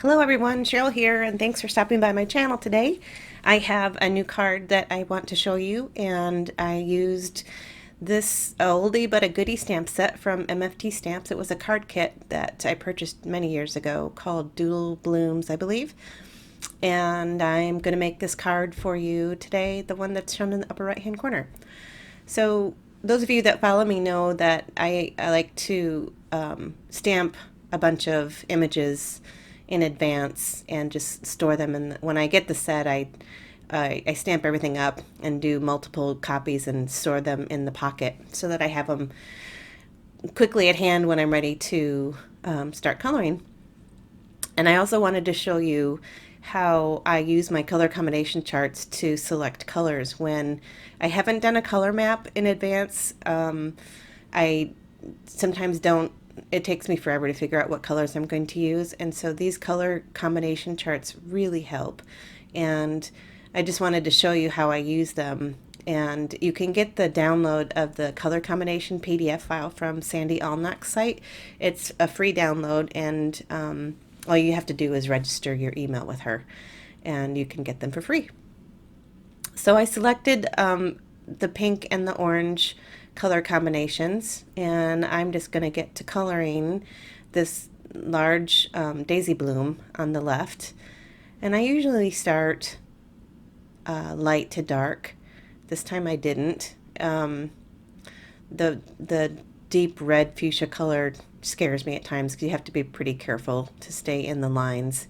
Hello everyone, Cheryl here, and thanks for stopping by my channel today. I have a new card that I want to show you, and I used this oldie but a goodie stamp set from MFT Stamps. It was a card kit that I purchased many years ago called Doodle Blooms, I believe. And I'm going to make this card for you today, the one that's shown in the upper right hand corner. So those of you that follow me know that I like to stamp a bunch of images in advance and just store them. And when I get the set, I stamp everything up and do multiple copies and store them in the pocket so that I have them quickly at hand when I'm ready to start coloring. And I also wanted to show you how I use my color combination charts to select colors when I haven't done a color map in advance. I sometimes don't, it takes me forever to figure out what colors I'm going to use. And so these color combination charts really help. And I just wanted to show you how I use them. And you can get the download of the color combination PDF file from Sandy Allnock's site. It's a free download, and all you have to do is register your email with her, and you can get them for free. So I selected the pink and the orange color combinations, and I'm just going to get to coloring this large daisy bloom on the left. And I usually start light to dark. This time I didn't. The deep red fuchsia color scares me at times because you have to be pretty careful to stay in the lines.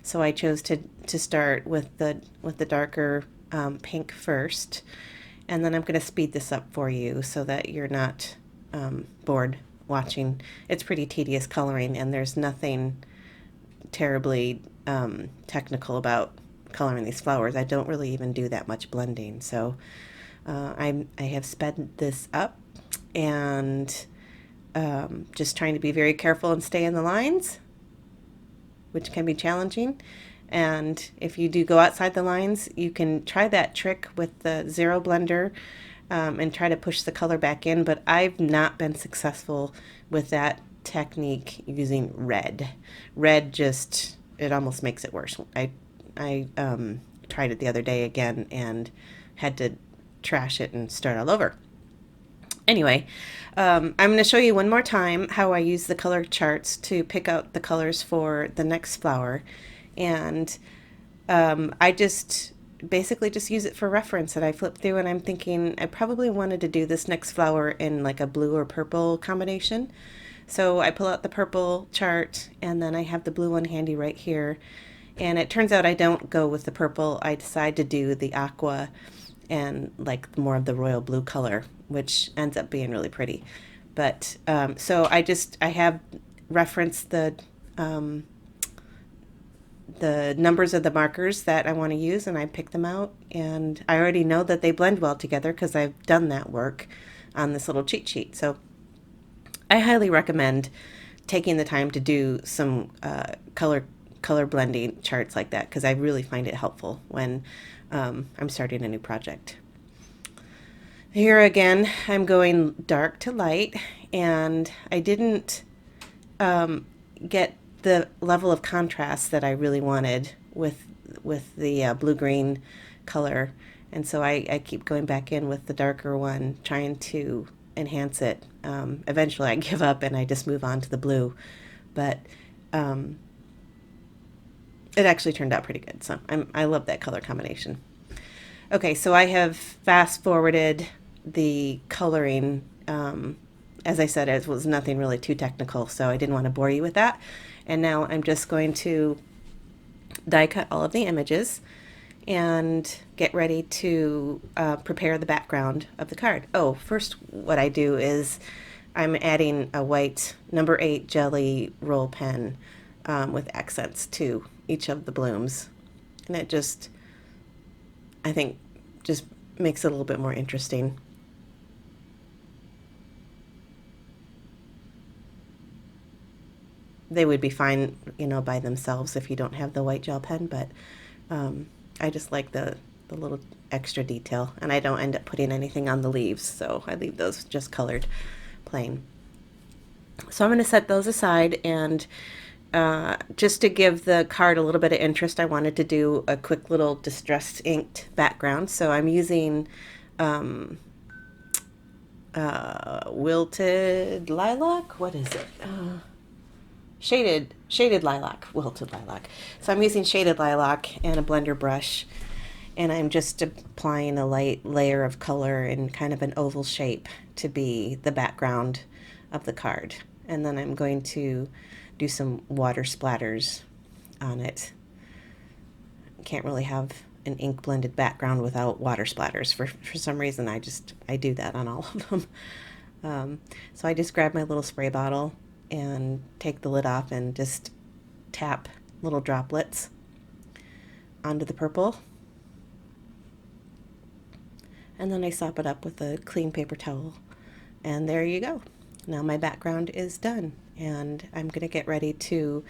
So I chose to start with the darker pink first, and then I'm going to speed this up for you so that you're not bored watching. It's pretty tedious coloring, and there's nothing terribly technical about coloring these flowers. I don't really even do that much blending, so I have sped this up and just trying to be very careful and stay in the lines, which can be challenging. And if you do go outside the lines, you can try that trick with the zero blender and try to push the color back in, but I've not been successful with that technique using red. Red just, it almost makes it worse. I tried it the other day again and had to trash it and start all over. Anyway, I'm going to show you one more time how I use the color charts to pick out the colors for the next flower. And I just basically just use it for reference, and I flip through and I'm thinking I probably wanted to do this next flower in like a blue or purple combination. So I pull out the purple chart, and then I have the blue one handy right here. And it turns out I don't go with the purple. I decide to do the aqua and like more of the royal blue color, which ends up being really pretty. But so I have referenced the numbers of the markers that I want to use, and I pick them out, and I already know that they blend well together because I've done that work on this little cheat sheet. So I highly recommend taking the time to do some color blending charts like that, because I really find it helpful when I'm starting a new project. Here again, I'm going dark to light, and I didn't get the level of contrast that I really wanted with the blue-green color, and so I keep going back in with the darker one, trying to enhance it. Eventually I give up and I just move on to the blue, but it actually turned out pretty good, so I love that color combination. Okay, so I have fast forwarded the coloring. As I said, it was nothing really too technical, so I didn't want to bore you with that. And now I'm just going to die cut all of the images and get ready to prepare the background of the card. Oh, first what I do is I'm adding a white number 8 jelly roll pen with accents to each of the blooms. And it just, I think, just makes it a little bit more interesting. They would be fine, by themselves if you don't have the white gel pen, but I just like the little extra detail, and I don't end up putting anything on the leaves, so I leave those just colored plain. So I'm going to set those aside and just to give the card a little bit of interest, I wanted to do a quick little distressed inked background. So I'm using wilted lilac. What is it? Shaded lilac, wilted lilac. So I'm using shaded lilac and a blender brush, and I'm just applying a light layer of color in kind of an oval shape to be the background of the card. And then I'm going to do some water splatters on it. Can't really have an ink blended background without water splatters. For some reason, I do that on all of them. So I just grab my little spray bottle and take the lid off and just tap little droplets onto the purple. And then I sop it up with a clean paper towel. And there you go. Now my background is done. And I'm going to get ready to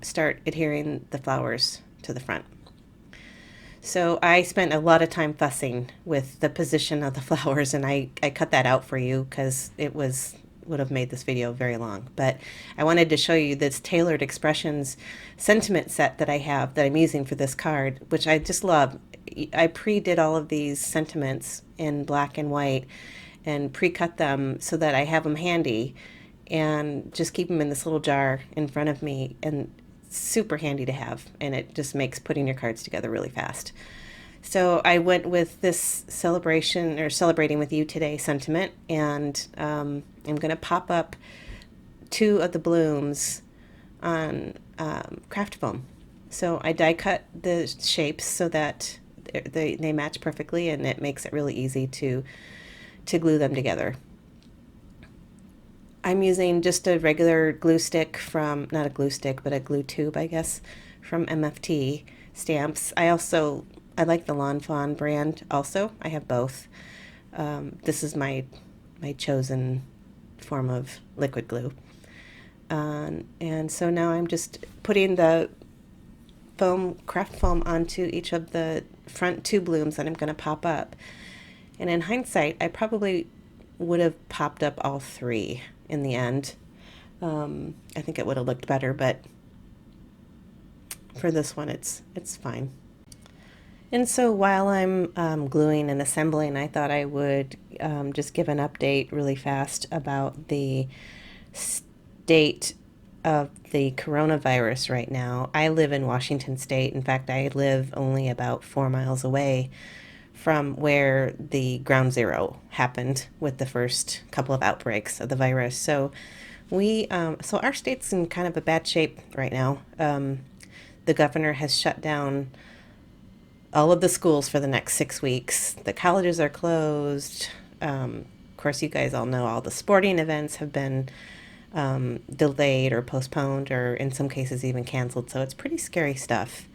start adhering the flowers to the front. So I spent a lot of time fussing with the position of the flowers, and I cut that out for you because would have made this video very long. But I wanted to show you this Tailored Expressions sentiment set that I have that I'm using for this card, which I just love. I pre-did all of these sentiments in black and white and pre-cut them so that I have them handy and just keep them in this little jar in front of me, and super handy to have, and it just makes putting your cards together really fast. So I went with this celebration or celebrating with you today sentiment, and I'm going to pop up 2 of the blooms on craft foam. So I die cut the shapes so that they match perfectly, and it makes it really easy to glue them together. I'm using just a regular glue stick from, not a glue stick, but a glue tube, I guess, from MFT Stamps. I like the Lawn Fawn brand also. I have both. This is my chosen form of liquid glue. And so now I'm just putting the craft foam onto each of the front 2 blooms that I'm going to pop up. And in hindsight, I probably would have popped up all 3 in the end. I think it would have looked better, but for this one, it's fine. And so while I'm gluing and assembling, I thought I would just give an update really fast about the state of the coronavirus right now. I live in Washington State. In fact, I live only about 4 miles away from where the ground zero happened with the first couple of outbreaks of the virus. So so our state's in kind of a bad shape right now. The governor has shut down all of the schools for the next 6 weeks. The colleges are closed. Of course, you guys all know all the sporting events have been delayed or postponed, or in some cases even canceled. So it's pretty scary stuff.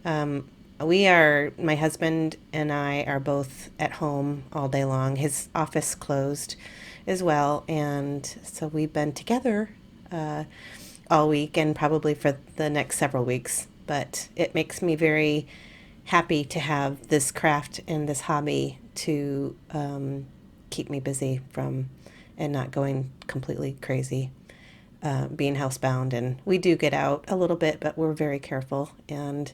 My husband and I are both at home all day long. His office closed as well. And so we've been together all week and probably for the next several weeks. But it makes me very happy to have this craft and this hobby to keep me busy and not going completely crazy, being housebound. And we do get out a little bit, but we're very careful and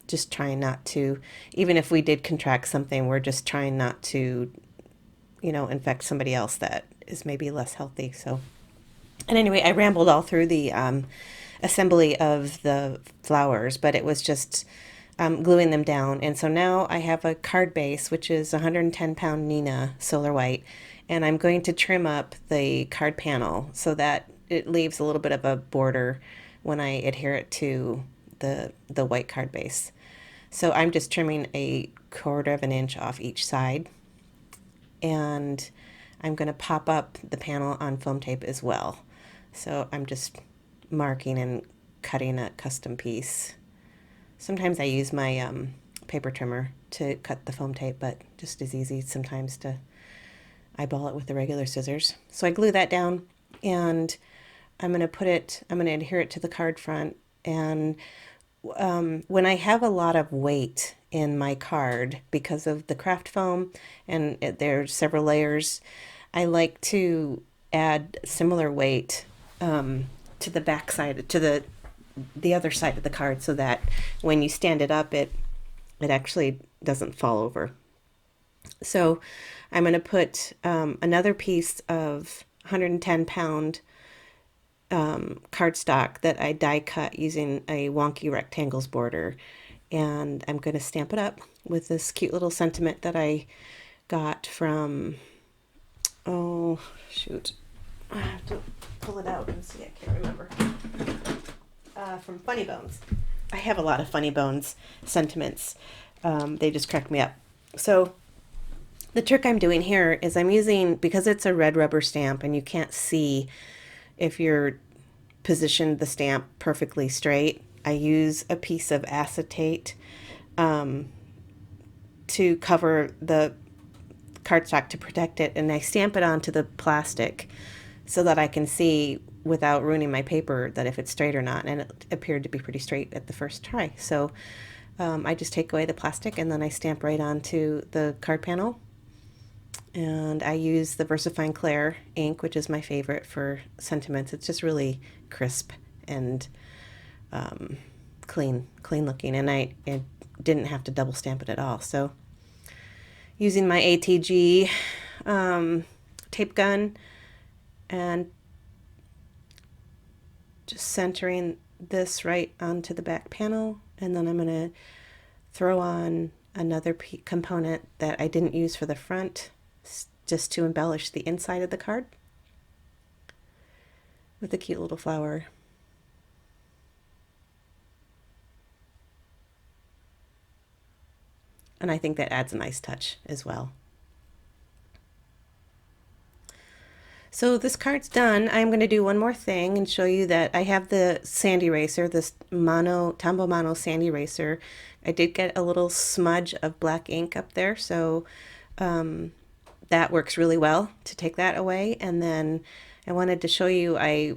just trying not to, even if we did contract something, we're just trying not to, infect somebody else that is maybe less healthy. So, and anyway, I rambled all through the assembly of the flowers, but it was just gluing them down. And so now I have a card base, which is 110-pound Nina Solar White, and I'm going to trim up the card panel so that it leaves a little bit of a border when I adhere it to the white card base. So I'm just trimming 1/4 of an inch off each side, and I'm going to pop up the panel on foam tape as well. So I'm just marking and cutting a custom piece. Sometimes I use my paper trimmer to cut the foam tape, but just as easy sometimes to eyeball it with the regular scissors. So I glue that down, and I'm going to adhere it to the card front. And when I have a lot of weight in my card because of the craft foam and there's several layers, I like to add similar weight to the back side, to the other side of the card, so that when you stand it up, it actually doesn't fall over. So I'm going to put another piece of 110-pound cardstock that I die cut using a wonky rectangles border, and I'm going to stamp it up with this cute little sentiment that I got from, oh shoot, I have to pull it out and see, I can't remember, from Funny Bones. I have a lot of Funny Bones sentiments. They just crack me up. So the trick I'm doing here is I'm using, because it's a red rubber stamp and you can't see if you're positioned the stamp perfectly straight, I use a piece of acetate to cover the cardstock to protect it, and I stamp it onto the plastic so that I can see without ruining my paper that if it's straight or not, and it appeared to be pretty straight at the first try. So I just take away the plastic and then I stamp right onto the card panel. And I use the VersaFine Clair ink, which is my favorite for sentiments. It's just really crisp and clean looking, and I didn't have to double stamp it at all. So using my ATG tape gun and just centering this right onto the back panel, and then I'm going to throw on another component that I didn't use for the front, just to embellish the inside of the card with a cute little flower. And I think that adds a nice touch as well. So this card's done. I'm going to do one more thing and show you that I have the sand eraser, this Tombow Mono sand eraser. I did get a little smudge of black ink up there, so that works really well to take that away. And then I wanted to show you, I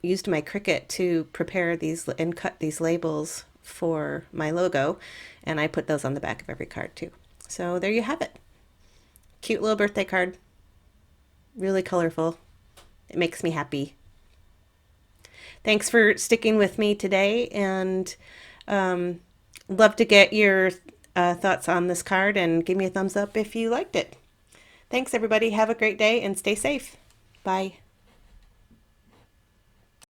used my Cricut to prepare these and cut these labels for my logo, and I put those on the back of every card too. So there you have it. Cute little birthday card. Really colorful. It makes me happy. Thanks for sticking with me today, and love to get your thoughts on this card, and give me a thumbs up if you liked it. Thanks everybody. Have a great day and stay safe. Bye.